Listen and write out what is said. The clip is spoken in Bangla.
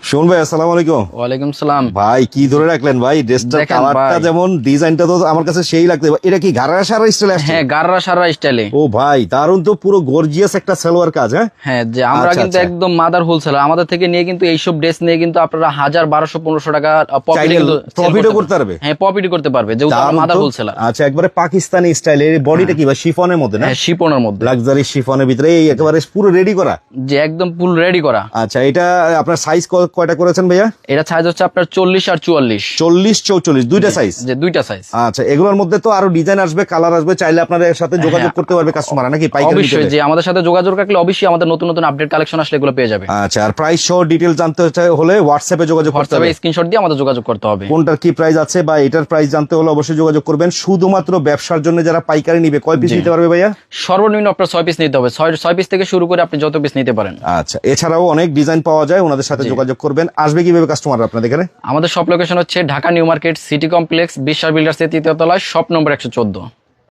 শোন ভাই, আসসালামু আলাইকুম। ওয়ালাইকুম সালাম। ভাই কি ধরে রাখলেন ভাই, ড্রেসটার দেখেন কালারটা ভাই। যেমন ডিজাইনটা তো আমার কাছে সেই লাগছে। এটা কি ঘাড়া সারা স্টাইল আসছে? হ্যাঁ, গাররা সাররা স্টাইলে। ও ভাই দারুন তো, পুরো গর্জিয়াস একটা সালোয়ার কাজ। হ্যাঁ হ্যাঁ, যে আমরা আচ্ছা, কিন্তু আচ্ছা। একদম মাদার হোলসেলার। আমাদের থেকে নিয়ে কিন্তু এইসব ড্রেস নিয়ে কিন্তু আপনারা 1000, 1200, 1500 টাকা চাইলে প্রফিটও করতে পারবে। হ্যাঁ, প্রফিট করতে পারবে, যেহেতু আমরা দারুণ মাদার তো। হোলসেলার। আচ্ছা, একবারে পাকিস্তানি স্টাইল। এর বডিটা কি ভাই শিফনের মধ্যে না? হ্যাঁ, শিপনের মধ্যে, লাক্সারি শিফনের ভিতরে এই একেবারে পুরো রেডি করা। যে একদম ফুল রেডি করা। আচ্ছা, এটা আপনার সাইজ কয়টা করেছেন ভাইয়া? এটা সাইজ হচ্ছে আপনার 40 আর 44। 40-44 দুইটা সাইজ। যে দুইটা সাইজ। আচ্ছা, এগুলোর মধ্যে তো আরো ডিজাইন আসবে, কালার আসবে, চাইলে আপনাদের সাথে যোগাযোগ করতে পারবে কাস্টমার নাকি পাইকারি নিতে অবশ্যই, হবে? যে আমাদের সাথে যোগাযোগ রাখলে অবশ্যই আমাদের নতুন নতুন আপডেট কালেকশন আসলে এগুলো পেয়ে যাবে। আচ্ছা, আর প্রাইস সহ ডিটেল জানতে হলে হোয়াটসঅ্যাপে যোগাযোগ করতে হবে। হোয়াটসঅ্যাপে স্ক্রিনশট দিয়ে আমাদের যোগাযোগ করতে হবে। কোনটার কি প্রাইস আছে বা এটার প্রাইস জানতে হলে অবশ্যই যোগাযোগ করবেন। শুধুমাত্র ব্যবসার জন্য যারা পাইকারি নিবে, কয় পিস জি। নিতে পারবে ভাইয়া? সর্বনিম্ন আপনার 6 পিস নিতে হবে। 6 পিস থেকে শুরু করে আপনি যত পিস নিতে পারেন। আচ্ছা, এছাড়াও অনেক ডিজাইন পাওয়া যায়, ওনাদের সাথে জি। যোগাযোগ করবেন। আসবে কিভাবে কাস্টমার আপনাদের এখানে? আমাদের শপ লোকেশন হচ্ছে Dhaka new market city complex, বিশ্বাস বিল্ডার্স এর 3য় তলায়, শপ নম্বর 114।